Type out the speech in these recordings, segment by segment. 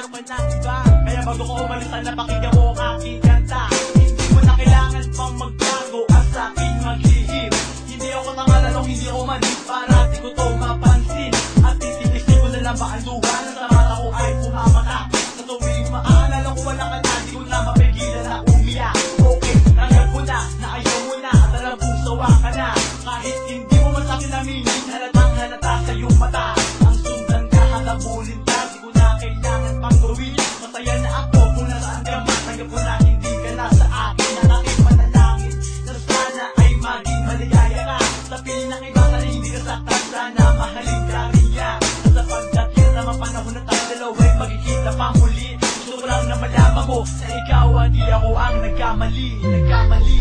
ayaw ka ng iba. Kaya bago ko umalis na napakinggan mo ang aking kanta. Hindi mo na kailangan pang magbago at sa akin maglihim. Hindi ako nangalalong, hindi ako manis para di ko to mapansin. At titigisin ko na lang ba ang luha na sa mata ko ay pumamata. Sa tuwing maaalala ko wala ka na, di ko na mapigilan na umiyak. Okay, tanggap ko na ayaw mo na at alam kong sawa ka na. Kahit hindi mo man sakin aminin, halatang halata sa iyong mata. Ang sundan ka, hatabulin ka, di ko na kailangan pang gawin. Masaya na ako kung nasaan ka man, tanggap ko na hindi ka na sa akin. Ang aking manalangin na sana ay maging maligaya ka. Sa piling ng iba na hindi ka saktan, sana mahalin ka rin niya. Sa pagdating naman panahon na tayo dalawa'y magkikita pa muli. Gusto ko lang na malaman mo na ikaw hindi ako ang nagkamali. Nagkamali.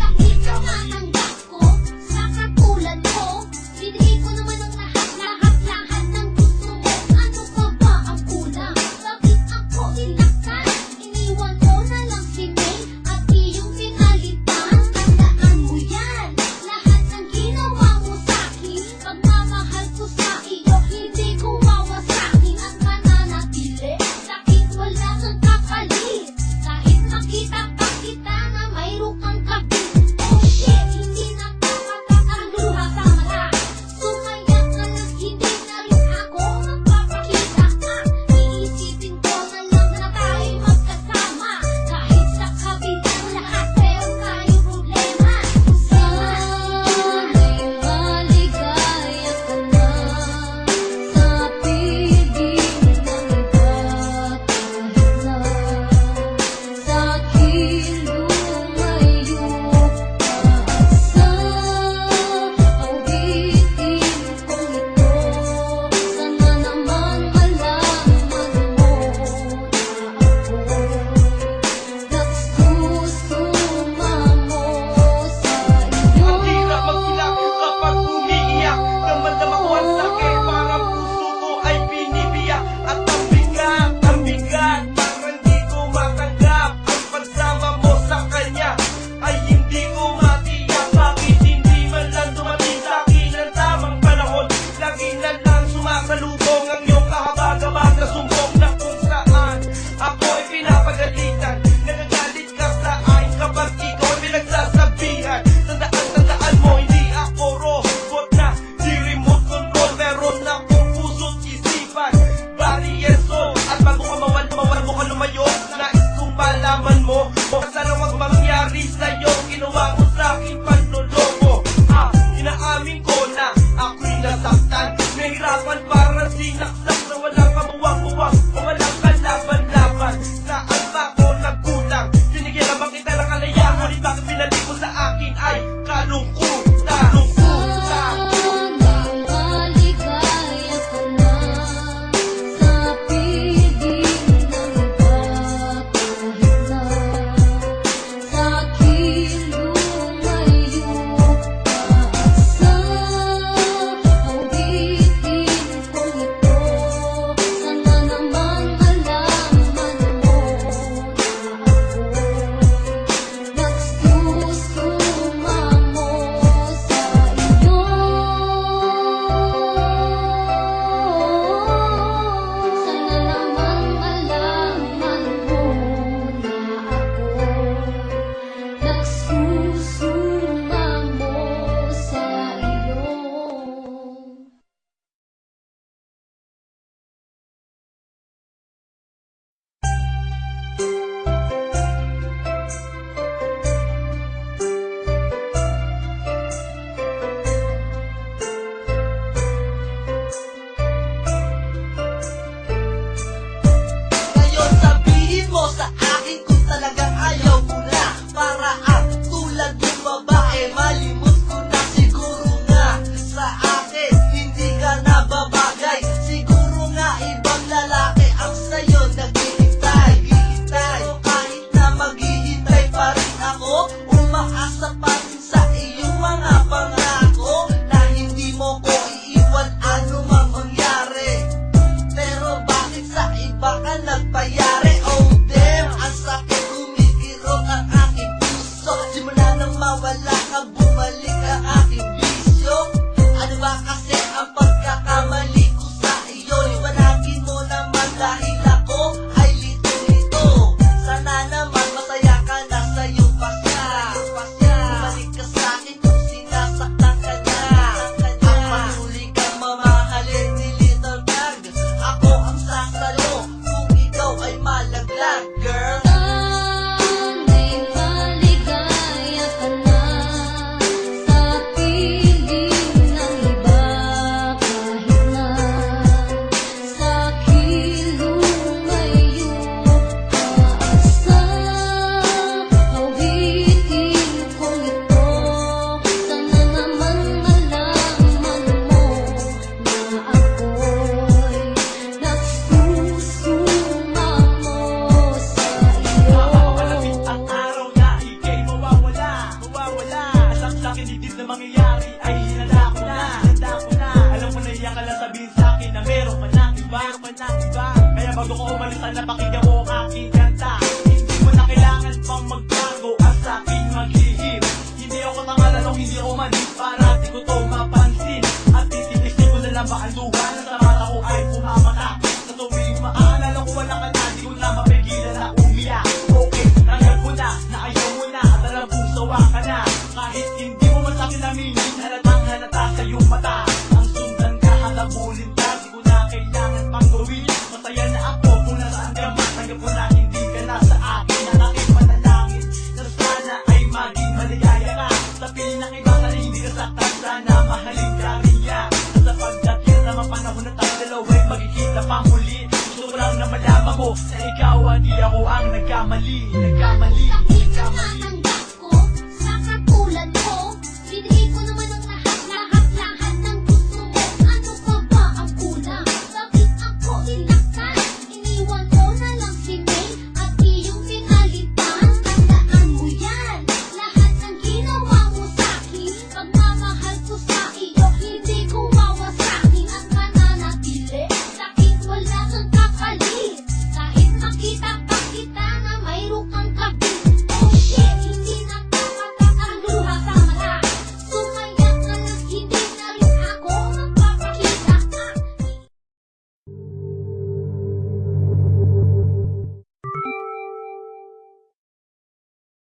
diba? Kaya bago ko umalis sana pakinggan mo ang aking kanta. Hindi mo na kailangan pang magbago at sa akin maghihim. Hindi ako tangalalong, hindi ako manis para di ko to mapansin. At titigisin ko na lang baka luha na sa mata ko ay pumamata. Sa tuwing maaalala ko wala ka na, di ko na mapigilan na umiyak. Okay, tanggap ko na ayaw mo na at alam kong sawa ka na. Kahit hindi mo man sakin aminin, halatang halata sa iyong mata. Ang sundan ka, hatabulin ka, di ko na kailangan pang gawin. Masaya na ako kung nasaan ka man, tanggap ko na hindi ka na sa akin. Ang aking panalangin na sana ay maging maligaya ka. Sa piling ng iba na hindi ka saktan, sana mahalin ka rin niya. Sa pagdating na mapanahon na tayo dalawa'y magkikita pa muli. Gusto ko lang na malaman mo na ikaw hindi ako ang nagkamali.